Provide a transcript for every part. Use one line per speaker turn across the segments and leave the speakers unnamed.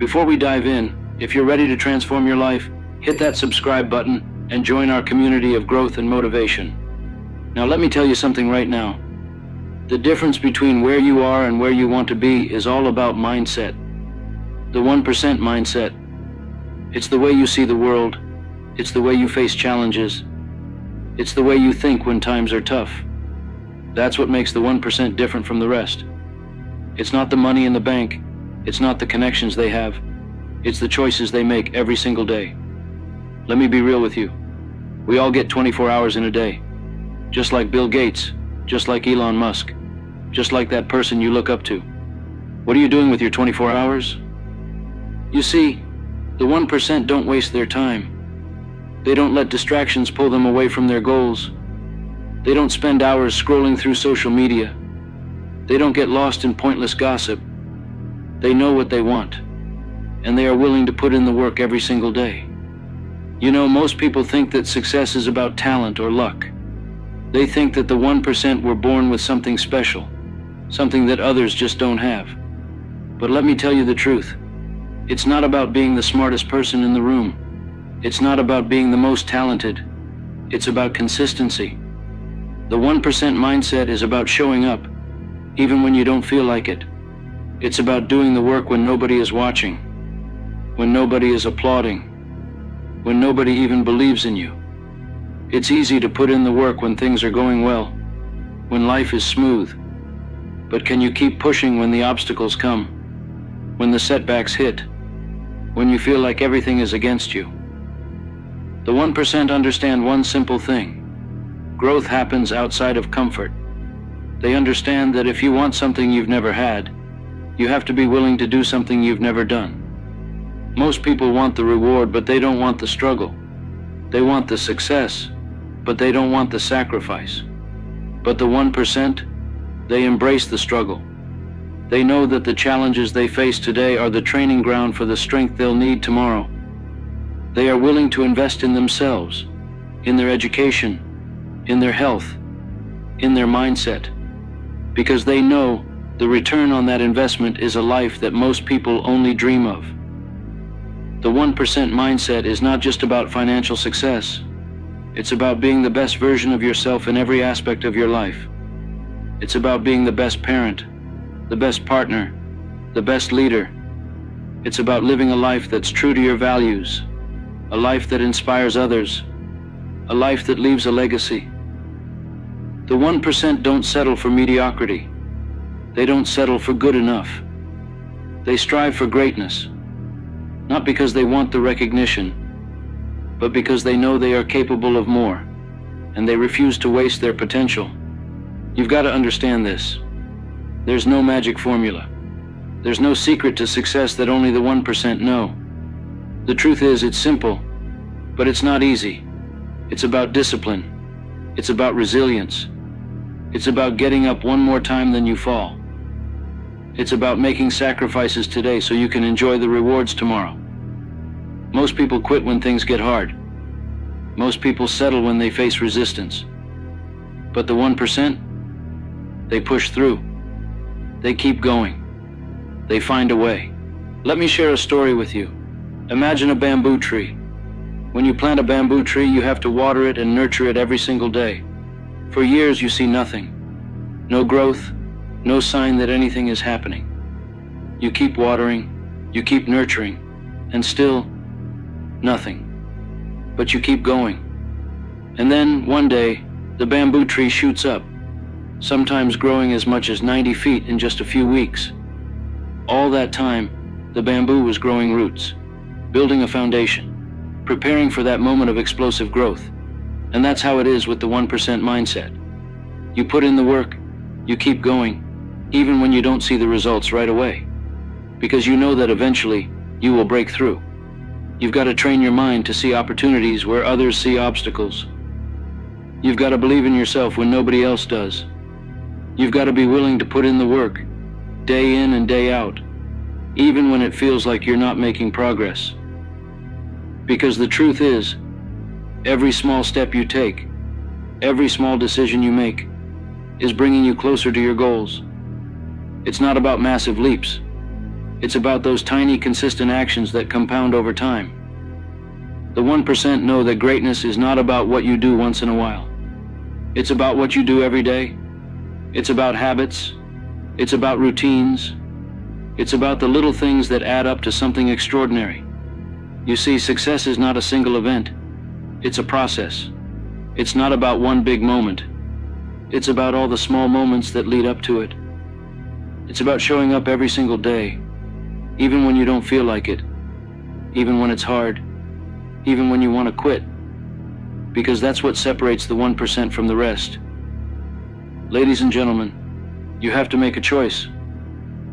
Before we dive in, if you're ready to transform your life, hit that subscribe button and join our community of growth and motivation. Now let me tell you something right now. The difference between where you are and where you want to be is all about mindset. The 1% mindset. It's the way you see the world. It's the way you face challenges. It's the way you think when times are tough. That's what makes the 1% different from the rest. It's not the money in the bank. It's not the connections they have. It's the choices they make every single day. Let me be real with you. We all get 24 hours in a day. Just like Bill Gates, just like Elon Musk, just like that person you look up to. What are you doing with your 24 hours? You see, the 1% don't waste their time. They don't let distractions pull them away from their goals. They don't spend hours scrolling through social media. They don't get lost in pointless gossip. They know what they want, and they are willing to put in the work every single day. You know, most people think that success is about talent or luck. They think that the 1% were born with something special, something that others just don't have. But let me tell you the truth. It's not about being the smartest person in the room. It's not about being the most talented. It's about consistency. The 1% mindset is about showing up, even when you don't feel like it. It's about doing the work when nobody is watching, when nobody is applauding, when nobody even believes in you. It's easy to put in the work when things are going well, when life is smooth. But can you keep pushing when the obstacles come, when the setbacks hit, when you feel like everything is against you? The 1% understand one simple thing. Growth happens outside of comfort. They understand that if you want something you've never had, you have to be willing to do something you've never done. Most people want the reward, but they don't want the struggle. They want the success, but they don't want the sacrifice. But the 1%, they embrace the struggle. They know that the challenges they face today are the training ground for the strength they'll need tomorrow. They are willing to invest in themselves, in their education, in their health, in their mindset, because they know the return on that investment is a life that most people only dream of. The 1% mindset is not just about financial success. It's about being the best version of yourself in every aspect of your life. It's about being the best parent, the best partner, the best leader. It's about living a life that's true to your values, a life that inspires others, a life that leaves a legacy. The 1% don't settle for mediocrity. They don't settle for good enough. They strive for greatness, not because they want the recognition, but because they know they are capable of more, and they refuse to waste their potential. You've got to understand this. There's no magic formula. There's no secret to success that only the 1% know. The truth is, it's simple, but it's not easy. It's about discipline. It's about resilience. It's about getting up one more time than you fall. It's about making sacrifices today so you can enjoy the rewards tomorrow. Most people quit when things get hard. Most people settle when they face resistance. But the 1%, they push through. They keep going. They find a way. Let me share a story with you. Imagine a bamboo tree. When you plant a bamboo tree, you have to water it and nurture it every single day. For years, you see nothing. No growth, no sign that anything is happening. You keep watering, you keep nurturing, and still nothing. But you keep going. And then, one day, the bamboo tree shoots up, sometimes growing as much as 90 feet in just a few weeks. All that time, the bamboo was growing roots, building a foundation, preparing for that moment of explosive growth. And that's how it is with the 1% mindset. You put in the work, you keep going, even when you don't see the results right away, because you know that eventually you will break through. You've got to train your mind to see opportunities where others see obstacles. You've got to believe in yourself when nobody else does. You've got to be willing to put in the work, day in and day out, even when it feels like you're not making progress. Because the truth is, every small step you take, every small decision you make, is bringing you closer to your goals. It's not about massive leaps. It's about those tiny, consistent actions that compound over time. The 1% know that greatness is not about what you do once in a while. It's about what you do every day. It's about habits. It's about routines. It's about the little things that add up to something extraordinary. You see, success is not a single event. It's a process. It's not about one big moment. It's about all the small moments that lead up to it. It's about showing up every single day, even when you don't feel like it, even when it's hard, even when you want to quit, because that's what separates the 1% from the rest. Ladies and gentlemen, you have to make a choice.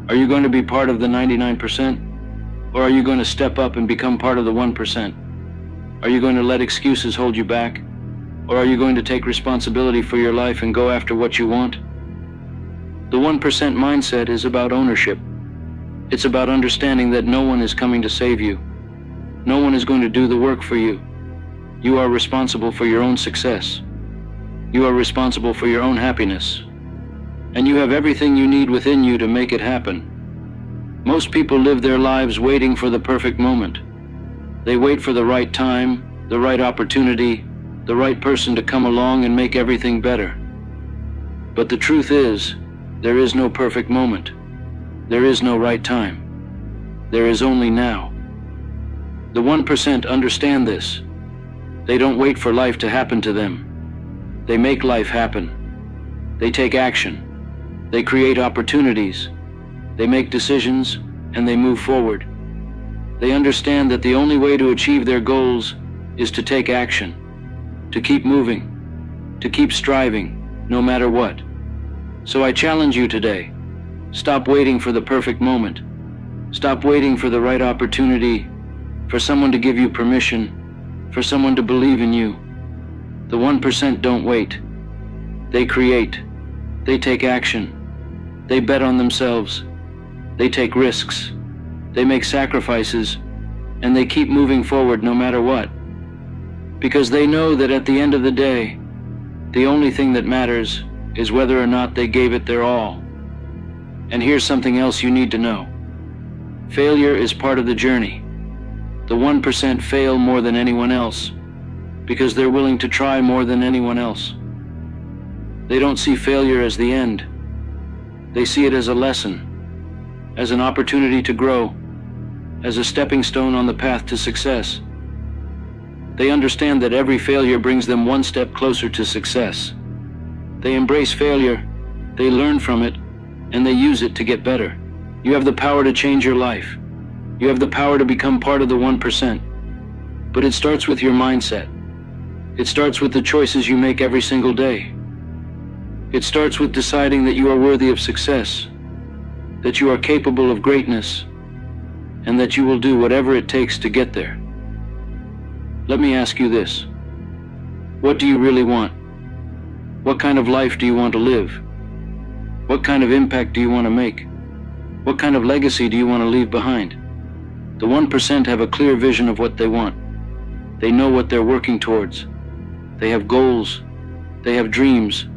Are you going to be part of the 99%? Or are you going to step up and become part of the 1%? Are you going to let excuses hold you back? Or are you going to take responsibility for your life and go after what you want? The 1% mindset is about ownership. It's about understanding that no one is coming to save you. No one is going to do the work for you. You are responsible for your own success. You are responsible for your own happiness. And you have everything you need within you to make it happen. Most people live their lives waiting for the perfect moment. They wait for the right time, the right opportunity, the right person to come along and make everything better. But the truth is, there is no perfect moment. There is no right time. There is only now. The 1% understand this. They don't wait for life to happen to them. They make life happen. They take action. They create opportunities. They make decisions, and they move forward. They understand that the only way to achieve their goals is to take action, to keep moving, to keep striving, no matter what. So I challenge you today. Stop waiting for the perfect moment. Stop waiting for the right opportunity, for someone to give you permission, for someone to believe in you. The 1% don't wait. They create. They take action. They bet on themselves. They take risks. They make sacrifices. And they keep moving forward no matter what. Because they know that at the end of the day, the only thing that matters is whether or not they gave it their all. And here's something else you need to know. Failure is part of the journey. The 1% fail more than anyone else because they're willing to try more than anyone else. They don't see failure as the end. They see it as a lesson, as an opportunity to grow, as a stepping stone on the path to success. They understand that every failure brings them one step closer to success. They embrace failure, they learn from it, and they use it to get better. You have the power to change your life. You have the power to become part of the 1%. But it starts with your mindset. It starts with the choices you make every single day. It starts with deciding that you are worthy of success, that you are capable of greatness, and that you will do whatever it takes to get there. Let me ask you this. What do you really want? What kind of life do you want to live? What kind of impact do you want to make? What kind of legacy do you want to leave behind? The 1% have a clear vision of what they want. They know what they're working towards. They have goals. They have dreams.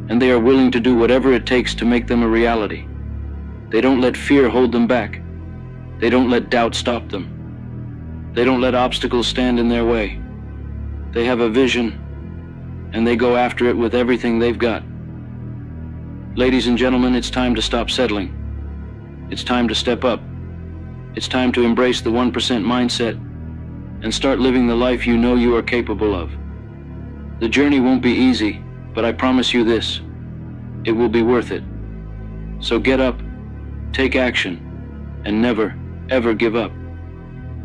And they are willing to do whatever it takes to make them a reality. They don't let fear hold them back. They don't let doubt stop them. They don't let obstacles stand in their way. They have a vision, and they go after it with everything they've got. Ladies and gentlemen, it's time to stop settling. It's time to step up. It's time to embrace the 1% mindset and start living the life you know you are capable of. The journey won't be easy, but I promise you this, it will be worth it. So get up, take action, and never, ever give up.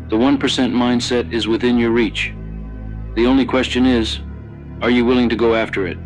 The 1% mindset is within your reach. The only question is, are you willing to go after it?